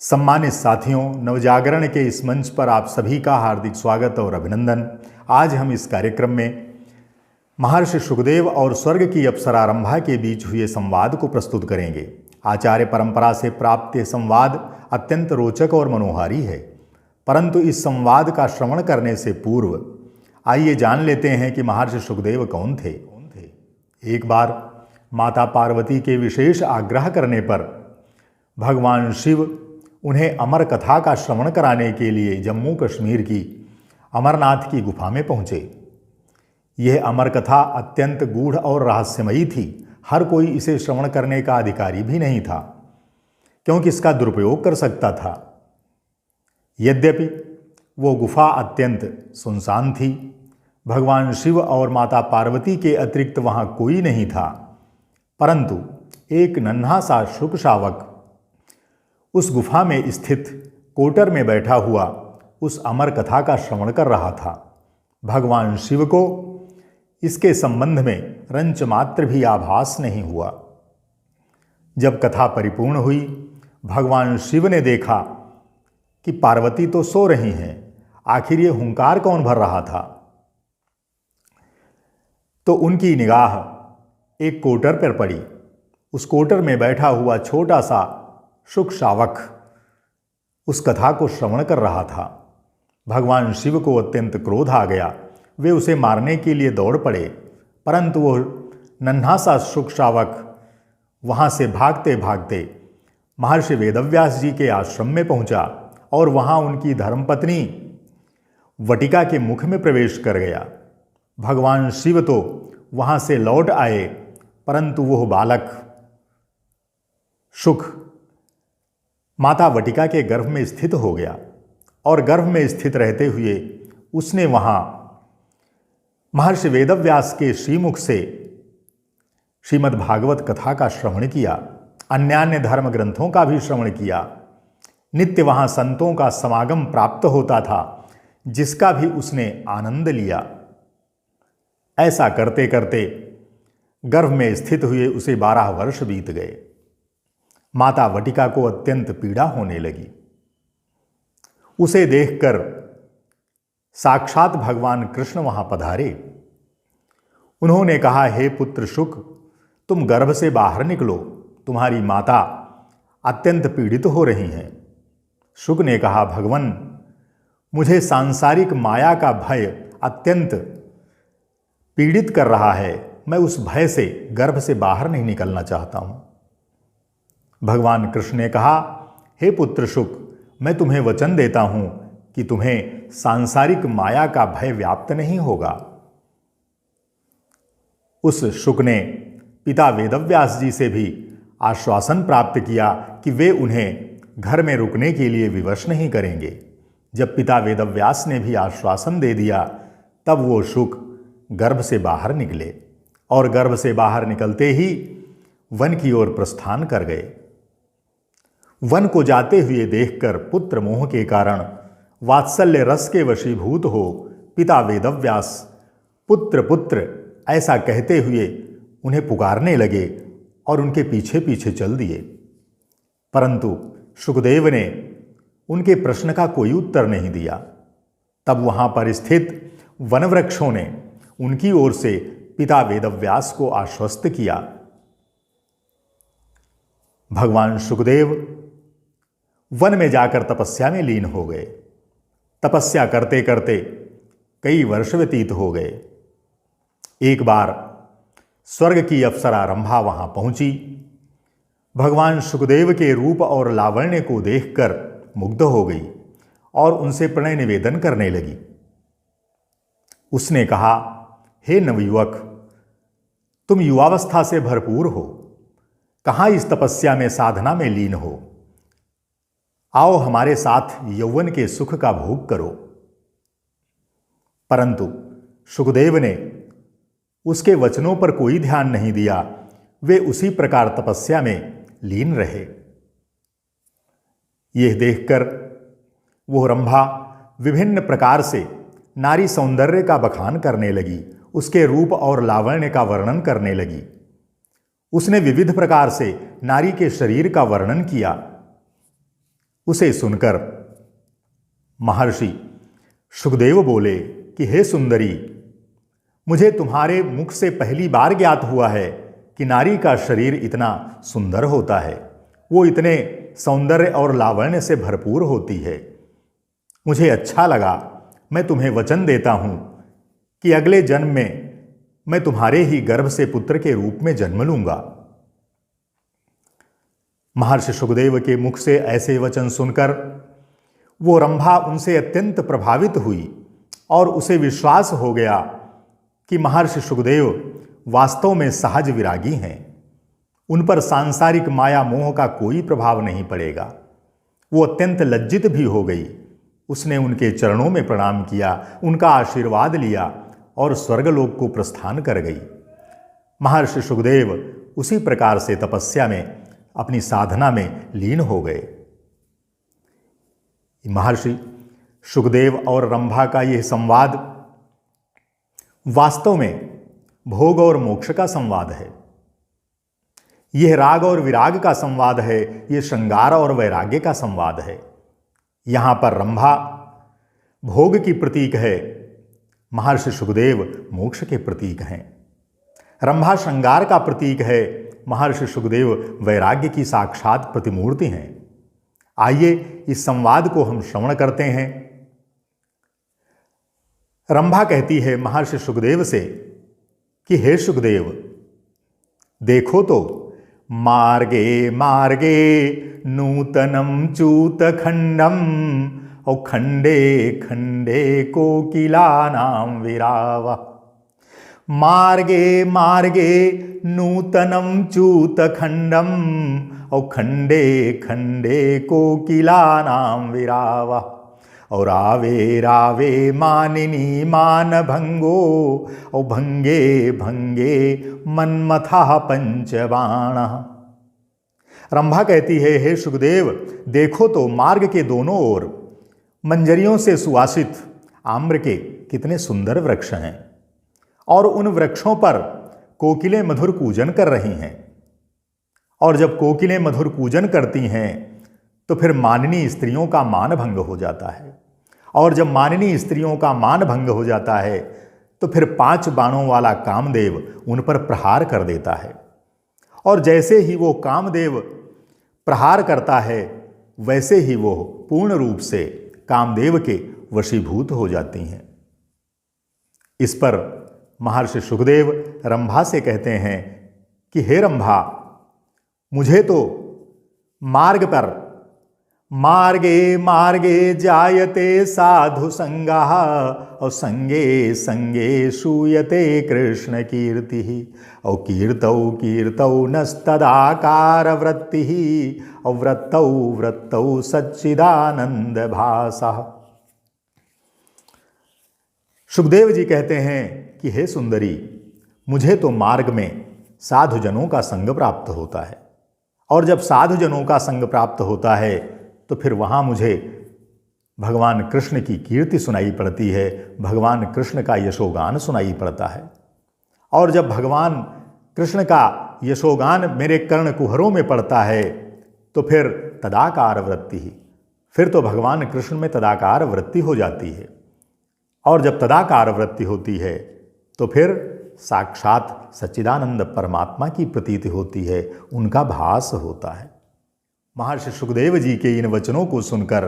सम्मानित साथियों, नवजागरण के इस मंच पर आप सभी का हार्दिक स्वागत और अभिनंदन। आज हम इस कार्यक्रम में महर्षि शुकदेव और स्वर्ग की अप्सरा रंभा के बीच हुए संवाद को प्रस्तुत करेंगे। आचार्य परंपरा से प्राप्त यह संवाद अत्यंत रोचक और मनोहारी है, परंतु इस संवाद का श्रवण करने से पूर्व आइए जान लेते हैं कि महर्षि शुकदेव कौन थे। एक बार माता पार्वती के विशेष आग्रह करने पर भगवान शिव उन्हें अमर कथा का श्रवण कराने के लिए जम्मू कश्मीर की अमरनाथ की गुफा में पहुँचे। यह अमर कथा अत्यंत गूढ़ और रहस्यमयी थी। हर कोई इसे श्रवण करने का अधिकारी भी नहीं था, क्योंकि इसका दुरुपयोग कर सकता था। यद्यपि वो गुफा अत्यंत सुनसान थी, भगवान शिव और माता पार्वती के अतिरिक्त वहाँ कोई नहीं था, परंतु एक नन्हा सा शुक शावक उस गुफा में स्थित कोटर में बैठा हुआ उस अमर कथा का श्रवण कर रहा था। भगवान शिव को इसके संबंध में रंच मात्र भी आभास नहीं हुआ। जब कथा परिपूर्ण हुई, भगवान शिव ने देखा कि पार्वती तो सो रही हैं, आखिर ये हुंकार कौन भर रहा था। तो उनकी निगाह एक कोटर पर पड़ी। उस कोटर में बैठा हुआ छोटा सा शुक शावक उस कथा को श्रवण कर रहा था। भगवान शिव को अत्यंत क्रोध आ गया। वे उसे मारने के लिए दौड़ पड़े, परंतु वो नन्हा सा शुक शावक वहाँ से भागते भागते महर्षि वेदव्यास जी के आश्रम में पहुँचा और वहाँ उनकी धर्मपत्नी वटिका के मुख में प्रवेश कर गया। भगवान शिव तो वहाँ से लौट आए, परंतु वह बालक शुक माता वटिका के गर्भ में स्थित हो गया और गर्भ में स्थित रहते हुए उसने वहाँ महर्षि वेदव्यास के श्रीमुख से श्रीमद् भागवत कथा का श्रवण किया, अन्यान्य धर्म ग्रंथों का भी श्रवण किया। नित्य वहाँ संतों का समागम प्राप्त होता था, जिसका भी उसने आनंद लिया। ऐसा करते करते गर्भ में स्थित हुए उसे 12 वर्ष बीत गए। माता वटिका को अत्यंत पीड़ा होने लगी। उसे देखकर साक्षात भगवान कृष्ण वहां पधारे। उन्होंने कहा, हे पुत्र शुक, तुम गर्भ से बाहर निकलो, तुम्हारी माता अत्यंत पीड़ित हो रही हैं। शुक ने कहा, भगवन, मुझे सांसारिक माया का भय अत्यंत पीड़ित कर रहा है। मैं उस भय से गर्भ से बाहर नहीं निकलना चाहता हूं। भगवान कृष्ण ने कहा, हे पुत्र शुक, मैं तुम्हें वचन देता हूं कि तुम्हें सांसारिक माया का भय व्याप्त नहीं होगा। उस शुक ने पिता वेदव्यास जी से भी आश्वासन प्राप्त किया कि वे उन्हें घर में रुकने के लिए विवश नहीं करेंगे। जब पिता वेदव्यास ने भी आश्वासन दे दिया, तब वो शुक गर्भ से बाहर निकले और गर्भ से बाहर निकलते ही वन की ओर प्रस्थान कर गए। वन को जाते हुए देखकर पुत्र मोह के कारण वात्सल्य रस के वशीभूत हो पिता वेदव्यास पुत्र पुत्र ऐसा कहते हुए उन्हें पुकारने लगे और उनके पीछे पीछे चल दिए, परंतु शुकदेव ने उनके प्रश्न का कोई उत्तर नहीं दिया। तब वहां पर स्थित वनवृक्षों ने उनकी ओर से पिता वेदव्यास को आश्वस्त किया। भगवान शुकदेव वन में जाकर तपस्या में लीन हो गए। तपस्या करते करते कई वर्ष व्यतीत हो गए। एक बार स्वर्ग की अप्सरा रंभा वहां पहुंची। भगवान शुकदेव के रूप और लावण्य को देखकर मुग्ध हो गई और उनसे प्रणय निवेदन करने लगी। उसने कहा, हे नवयुवक, तुम युवावस्था से भरपूर हो, कहाँ इस तपस्या में साधना में लीन हो। आओ हमारे साथ यौवन के सुख का भोग करो। परंतु शुकदेव ने उसके वचनों पर कोई ध्यान नहीं दिया। वे उसी प्रकार तपस्या में लीन रहे। यह देखकर वो रंभा विभिन्न प्रकार से नारी सौंदर्य का बखान करने लगी, उसके रूप और लावण्य का वर्णन करने लगी। उसने विविध प्रकार से नारी के शरीर का वर्णन किया। उसे सुनकर महर्षि शुकदेव बोले कि हे सुंदरी, मुझे तुम्हारे मुख से पहली बार ज्ञात हुआ है कि नारी का शरीर इतना सुंदर होता है, वो इतने सौंदर्य और लावण्य से भरपूर होती है। मुझे अच्छा लगा। मैं तुम्हें वचन देता हूँ कि अगले जन्म में मैं तुम्हारे ही गर्भ से पुत्र के रूप में जन्म लूंगा। महर्षि शुकदेव के मुख से ऐसे वचन सुनकर वो रंभा उनसे अत्यंत प्रभावित हुई और उसे विश्वास हो गया कि महर्षि शुकदेव वास्तव में सहज विरागी हैं, उन पर सांसारिक माया मोह का कोई प्रभाव नहीं पड़ेगा। वो अत्यंत लज्जित भी हो गई। उसने उनके चरणों में प्रणाम किया, उनका आशीर्वाद लिया और स्वर्गलोक को प्रस्थान कर गई। महर्षि शुकदेव उसी प्रकार से तपस्या में, अपनी साधना में लीन हो गए। महर्षि शुकदेव और रंभा का यह संवाद वास्तव में भोग और मोक्ष का संवाद है। यह राग और विराग का संवाद है, यह श्रृंगार और वैराग्य का संवाद है। यहां पर रंभा भोग की प्रतीक है, महर्षि शुकदेव मोक्ष के प्रतीक हैं। रंभा श्रृंगार का प्रतीक है, महर्षि शुकदेव वैराग्य की साक्षात प्रतिमूर्ति हैं। आइए इस संवाद को हम श्रवण करते हैं। रंभा कहती है महर्षि शुकदेव से कि हे शुकदेव, देखो तो मार्गे मार्गे नूतनम चूतखंडम और खंडे खंडे कोकिलानां विरावा। मार्गे मार्गे नूतनम चूतखंडम और खंडे खंडे कोकिलानां विरावा। और रावे रावे मानिनी मान भंगो और भंगे भंगे मन्मथा पंचबाण। रंभा कहती है हे शुकदेव, देखो तो मार्ग के दोनों ओर मंजरियों से सुवासित आम्र के कितने सुंदर वृक्ष हैं और उन वृक्षों पर कोकिलें मधुर कूजन कर रही हैं। और जब कोकिलें मधुर कूजन करती हैं तो फिर माननी स्त्रियों का मान भंग हो जाता है। और जब माननी स्त्रियों का मान भंग हो जाता है तो फिर 5 बाणों वाला कामदेव उन पर प्रहार कर देता है। और जैसे ही वो कामदेव प्रहार करता है वैसे ही वो पूर्ण रूप से कामदेव के वशीभूत हो जाती हैं। इस पर महर्षि शुकदेव रंभा से कहते हैं कि हे रंभा, मुझे तो मार्ग पर मार्गे मार्गे जायते साधु संगाः और संगे संगे श्रूयते कृष्ण कीर्ति और कीर्तौ कीर्तौ नस्तदाकार वृत्ति और वृत्तौ वृत्तौ सच्चिदानंद भासा। शुकदेव जी कहते हैं कि हे सुंदरी, मुझे तो मार्ग में साधुजनों का संग प्राप्त होता है और जब साधुजनों का संग प्राप्त होता है तो फिर वहाँ मुझे भगवान कृष्ण की कीर्ति सुनाई पड़ती है, भगवान कृष्ण का यशोगान सुनाई पड़ता है। और जब भगवान कृष्ण का यशोगान मेरे कर्ण कुहरों में पड़ता है तो फिर तदाकार वृत्ति ही, फिर तो भगवान कृष्ण में तदाकार वृत्ति हो जाती है। और जब तदाकार वृत्ति होती है तो फिर साक्षात सच्चिदानंद परमात्मा की प्रतीति होती है, उनका भास होता है। महर्षि शुकदेव जी के इन वचनों को सुनकर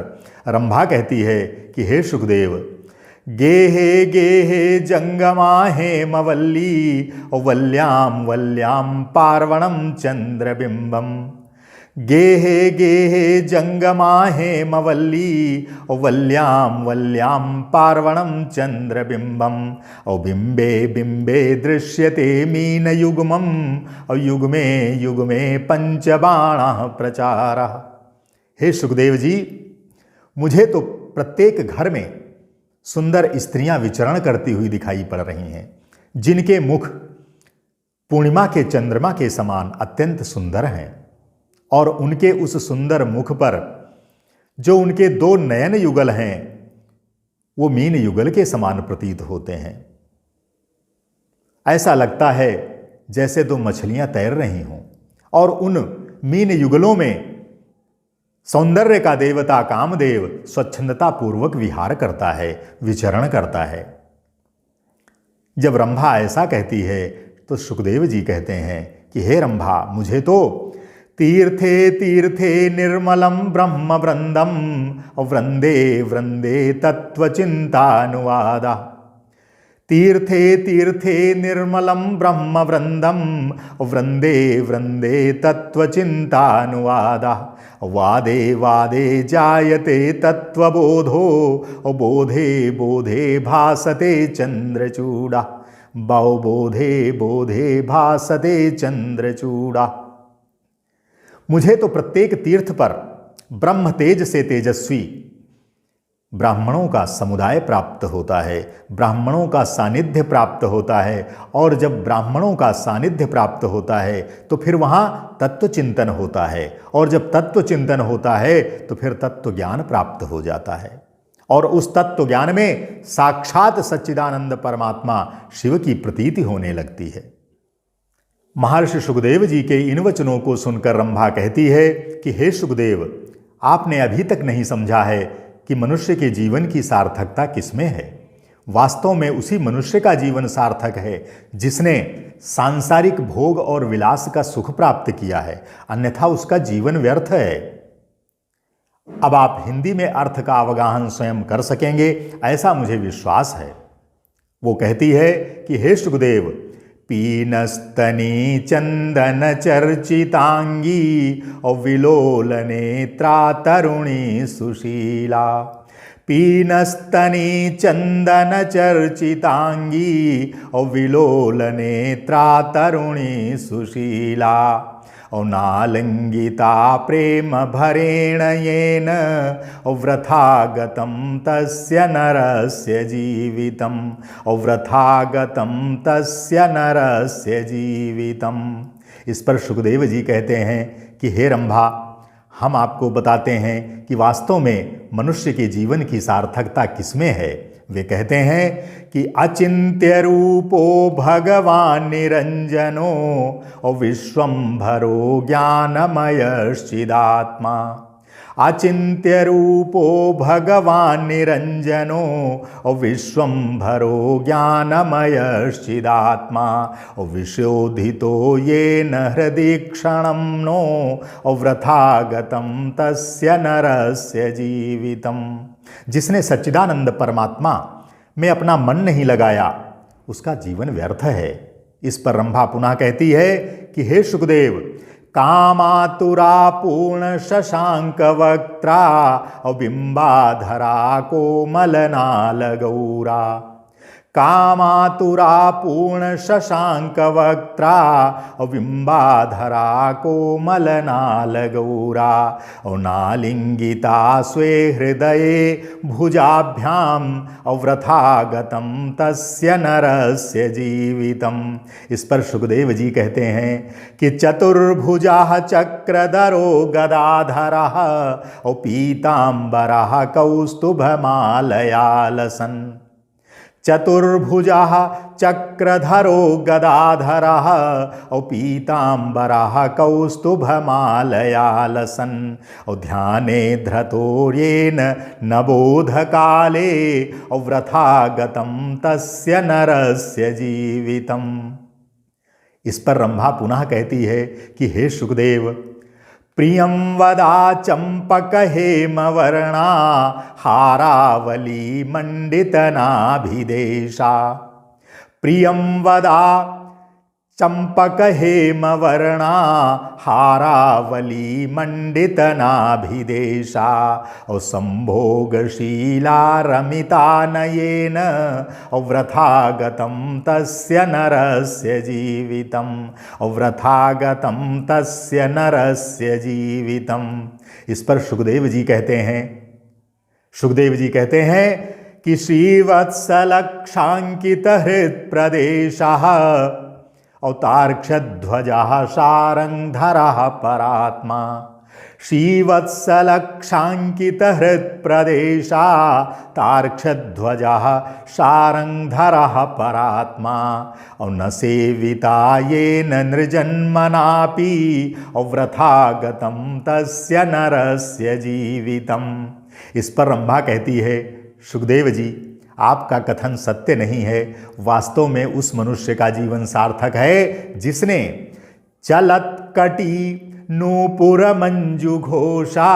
रंभा कहती है कि हे शुकदेव, गेहे गेहे जंगमा हेमवल्ली वल्याम वल्याम पार्वणम चंद्रबिंबम। गेहे गेहे जंगमा हेमवल्ली वल्याम वल्याम पार्वणम चंद्रबिंबम और बिंबे बिंबे दृश्यते मीन युग्मम और युग्मे युग्मे पंचबाण प्रचार। हे सुखदेव जी, मुझे तो प्रत्येक घर में सुंदर स्त्रियां विचरण करती हुई दिखाई पड़ रही हैं, जिनके मुख पूर्णिमा के चंद्रमा के समान अत्यंत सुंदर हैं और उनके उस सुंदर मुख पर जो उनके 2 नयन युगल हैं वो मीन युगल के समान प्रतीत होते हैं। ऐसा लगता है जैसे 2 मछलियां तैर रही हों और उन मीन युगलों में सौंदर्य का देवता कामदेव स्वच्छंदता पूर्वक विहार करता है, विचरण करता है। जब रंभा ऐसा कहती है तो सुखदेव जी कहते हैं कि हे रंभा, मुझे तो तीर्थे तीर्थे निर्मलम ब्रह्म वृंदम वृंदे वृंदे तत्वचिंतानुवादा। तीर्थे तीर्थे निर्मलम ब्रह्म वृंदम वृंदे वृंदे तत्वचिंतानुवादा। वादे वादे जायते तत्वबोधो बोधे बोधे भासते चंद्रचूड़ा। बोधे बोधे भासते चंद्रचूड़ा। मुझे तो प्रत्येक तीर्थ पर ब्रह्म तेज से तेजस्वी ब्राह्मणों का समुदाय प्राप्त होता है, ब्राह्मणों का सानिध्य प्राप्त होता है। और जब ब्राह्मणों का सानिध्य प्राप्त होता है तो फिर वहाँ तत्व चिंतन होता है, और जब तत्व चिंतन होता है तो फिर तत्व ज्ञान प्राप्त हो जाता है। और उस तत्व ज्ञान में साक्षात सच्चिदानंद परमात्मा शिव की प्रतीति होने लगती है। महर्षि सुखदेव जी के इन वचनों को सुनकर रंभा कहती है कि हे सुखदेव, आपने अभी तक नहीं समझा है कि मनुष्य के जीवन की सार्थकता किसमें है। वास्तव में उसी मनुष्य का जीवन सार्थक है जिसने सांसारिक भोग और विलास का सुख प्राप्त किया है, अन्यथा उसका जीवन व्यर्थ है। अब आप हिंदी में अर्थ का अवगाहन स्वयं कर सकेंगे, ऐसा मुझे विश्वास है। वो कहती है कि हे सुखदेव, पीनस्तनी चंदन चर्चितांगी और विलोल नेत्रा तरुणी सुशीला। पीनस्तनी चंदन चर्चितांगी और विलोल नेत्रा तरुणी सुशीला। और नालंगिता प्रेम भरेण येन वृथा गतं तस्य नरस्य जीवितम्। और वृथा गतं तस्य नरस्य जीवितम्। इस पर सुखदेव जी कहते हैं कि हे रंभा, हम आपको बताते हैं कि वास्तव में मनुष्य के जीवन की सार्थकता किसमें है। वे कहते हैं कि अचिंत्य रूपो भगवान निरंजनो और विश्वंभरो ज्ञानमयश्चिदात्मा। अचिंत्य रूपो भगवान निरंजनो और विश्वंभरो ज्ञानमयश्चिदात्मा। और विशोधितो येन हृदि क्षणं नो और वृथा गतं तस्य नरस्य जीवितम्। जिसने सच्चिदानंद परमात्मा में अपना मन नहीं लगाया, उसका जीवन व्यर्थ है। इस पर रंभा पुनः कहती है कि हे सुखदेव, कामातुरा पूर्ण शशांक वक्त्रा और बिंबाधरा कोमलनाल गौरा। कामातुरा पूर्ण शशांक वक्त्रा और बिंबाधरा कोमलनाल गौरा। और नालिंगिता स्वे हृदये भुजाभ्याम और वृथा गतं तस्य नरस्य जीवितम्। इस पर सुखदेव जी कहते हैं कि चतुर्भुजा चक्रधरो गदाधरः और पीतांबरः कौस्तुभमालयालसन्। चतुर्भुजा चक्रधरो गदाधरः और पीतांबरः कौस्तुभमालयालसन्। और ध्याने धृतो येन नबोध काले और वृथा गतं तस्य नरस्य जीवितम्। इस पर रंभा पुनः कहती है कि हे सुखदेव, प्रियं वदा चंपक हेमवर्णा हारावली मंडितनाभिदेशा। प्रियं वदा चंपक हेमवर्णा हारावली मंडितनाभिदेशा। और संभोगशीला रमिता नयेन और वृथा गतं तस्य नरस्य जीवितम्। और वृथा गतं तस्य नरस्य जीवितम्। इस पर सुखदेव जी कहते हैं कि श्रीवत्सलक्षांकित हृत प्रदेशः और तार्क्ष्यध्वजः शारंगधरः परात्मा। श्रीवत्सलक्षाङ्कितहृत्प्रदेशा तार्क्ष्यध्वजः शारङ्गधरः परात्मा और न सेविता येन नृजन्मनापि वृथा गतं तस्य नरस्य जीवितम्। इस पर रंभा कहती है, सुखदेव जी आपका कथन सत्य नहीं है। वास्तव में उस मनुष्य का जीवन सार्थक है जिसने चलत कटी नूपुर मंजु घोषा,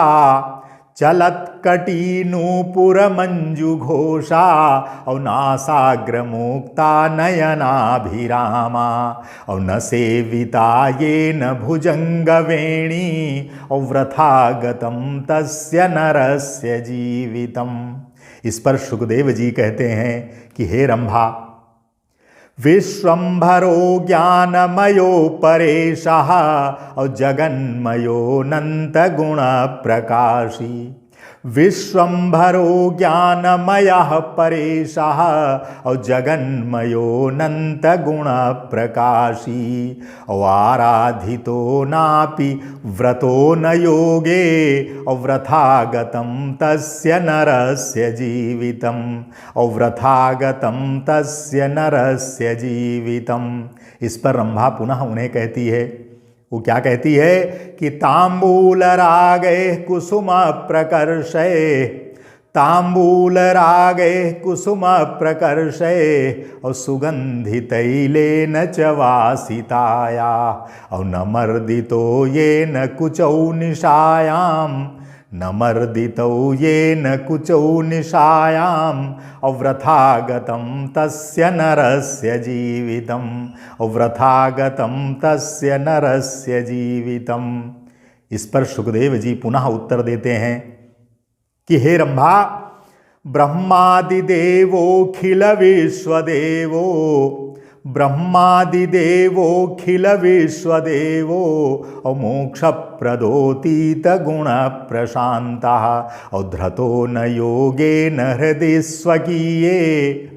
चलत कटी नूपुर मंजु घोषा और नासाग्र मुक्ता नयनाभिरामा और न सेविता ये न भुजंग वेणी और वृथा गतं तस्य नरस्य जीवितम्। इस पर सुखदेव जी कहते हैं कि हे रंभा, विश्वंभरो ज्ञानमयो परेशः और जगन्मयो नंत गुण प्रकाशी। विश्वंभरो ज्ञानमयः परेशः और जगन्मयो नंत गुण प्रकाशी और आराधितो नापि व्रतो न योगे और वृथा गतं तस्य नरस्य जीवितम् और वृथा गतं तस्य नरस्य जीवितम्। इस पर रंभा पुनः उन्हें कहती है, वो क्या कहती है कि तांबूल रागे कुसुम प्रकर्षे, तांबूल रागे कुसुम प्रकर्षे और सुगंधि तैलेन च वासिताया और न मर्दितो येन कुचौ निशायाम, न मर्दितो येन कुचौ निशायाम और वृथा गतं तस्य नरस्य जीवितम् और वृथा गतं तस्य नरस्य जीवितम्। इस पर सुखदेव जी पुनः उत्तर देते हैं कि हे रंभा, ब्रह्मादिदेवोऽखिल विश्वदेवो, ब्रह्मादिदेवोऽखिल विश्वदेवो और मोक्षप्रदोतीत गुण प्रशान्तः और धृतो न योगेन हृदि स्वकीये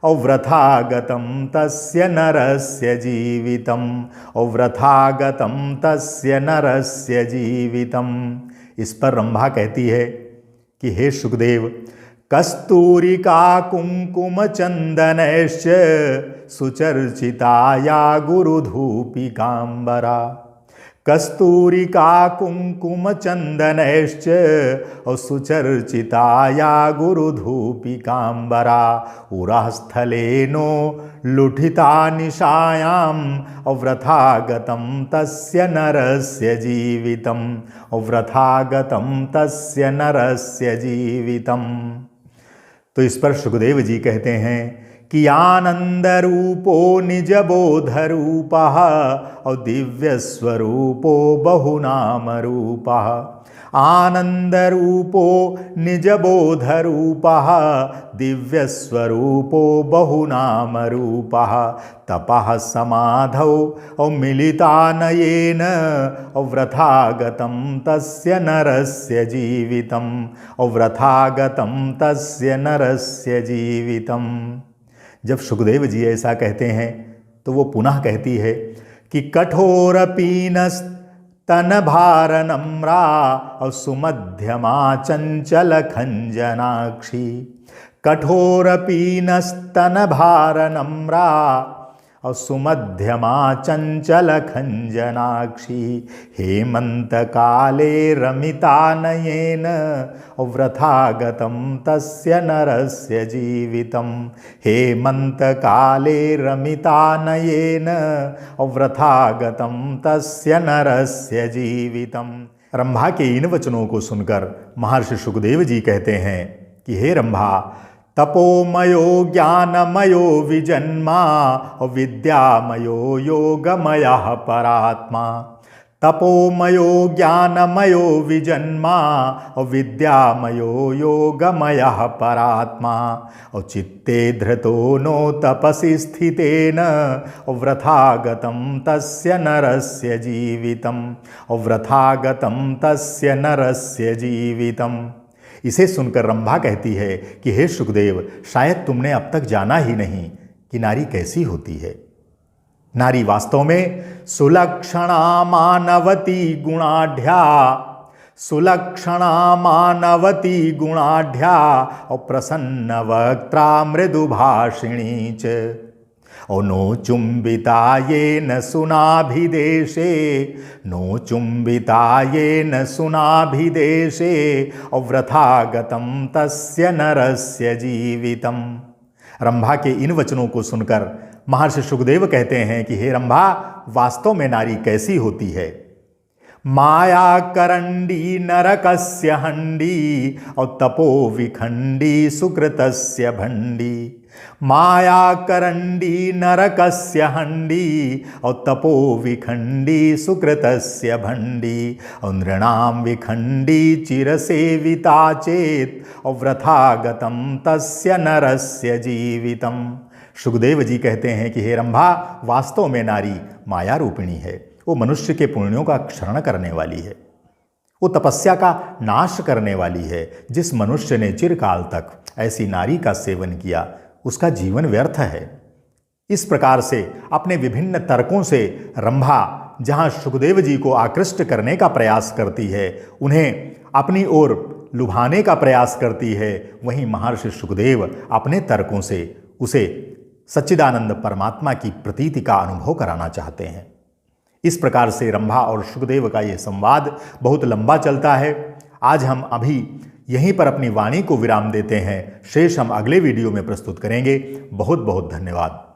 और वृथा गतं तस्य नरस्य जीवितम् और वृथा गतं तस्य नरस्य जीवितम्। इस पर रंभा कहती है कि हे सुखदेव, कस्तूरिका कुंकुम चंदनैश्च सुचर्चिताया गुरुधूपिकांबरा, कस्तूरिका कुंकुम चंदनैश्च और सुचर्चिताया गुरुधूपिकांबरा उरास्थलेनो लुठिता निशायाम और वृथा गतं तस्य नरस्य जीवितम् और वृथा गतं तस्य नरस्य जीवितम्। तो इस पर सुखदेव जी कहते हैं कि आनंद रूपो निज बोध रूपः और दिव्य स्वरूपो बहुनाम रूपः, आनंद रूपो निज बोध रूपः दिव्य स्वरूपो बहुनाम रूपः तपः समाधौ और मिलितानयेन और वृथा गतं तस्य नरस्य जीवितम् और वृथा गतं तस्य नरस्य जीवितम्। जब सुखदेव जी ऐसा कहते हैं तो वो पुनः कहती है कि कठोर पीनस्तन भार नम्रा और सुमध्यमा चंचल खंजनाक्षी, कठोर पीनस्तन भार नम्रा और सुमध्यमा चंचल खंजनाक्षी हेमंत काले रमिता नयेन और वृथा गतं तस्य नरस्य जीवितम्, हेमंत काले रमिता नयेन और वृथा गतं तस्य नरस्य जीवितम्। रंभा के इन वचनों को सुनकर महर्षि सुखदेव जी कहते हैं कि हे रंभा, तपोमयो ज्ञानमयो विजन्मा और विद्यामयो योगमयः परात्मा, तपोमयो ज्ञानमयो विजन्मा और विद्यामयो योगमयः परात्मा और चित्ते धृतो नो तपसि स्थितेन और वृथा गतं तस्य नरस्य जीवितम् और वृथा गतं तस्य नरस्य जीवितम्। इसे सुनकर रंभा कहती है कि हे सुखदेव, शायद तुमने अब तक जाना ही नहीं कि नारी कैसी होती है। नारी वास्तव में सुलक्षणा मानवती गुणाढ्या, सुलक्षणा मानवती गुणाढ्या और प्रसन्न वक्त्रा मृदुभाषिणी च और नो चुंबिता ये न सुनाभिदेशे, नो चुंबिता ये न सुनाभिदेशे और वृथागतम तस्य नरस्य जीवितम। रंभा के इन वचनों को सुनकर महर्षि शुकदेव कहते हैं कि हे रंभा, वास्तव में नारी कैसी होती है। माया करंडी नरकस्य हंडी और तपो विखंडी सुकृतस्य भंडी। माया करंडी नरकस्य हंडी और तपो विखंडी सुकृतस्य भंडी और नृणाम विखंडी चिरसेविता चेत और वृथागतम तस्य नरस्य जीवितम। शुकदेव जी कहते हैं कि हे रंभा, वास्तव में नारी माया रूपिणी है। वो मनुष्य के पुण्यों का क्षरण करने वाली है, वो तपस्या का नाश करने वाली है। जिस मनुष्य ने चिरकाल तक ऐसी नारी का सेवन किया उसका जीवन व्यर्थ है। इस प्रकार से अपने विभिन्न तर्कों से रंभा जहाँ शुकदेव जी को आकृष्ट करने का प्रयास करती है, उन्हें अपनी ओर लुभाने का प्रयास करती है, वहीं महर्षि शुकदेव अपने तर्कों से उसे सच्चिदानंद परमात्मा की प्रतीति का अनुभव कराना चाहते हैं। इस प्रकार से रंभा और शुकदेव का ये संवाद बहुत लंबा चलता है। आज हम अभी यहीं पर अपनी वाणी को विराम देते हैं। शेष हम अगले वीडियो में प्रस्तुत करेंगे। बहुत बहुत धन्यवाद।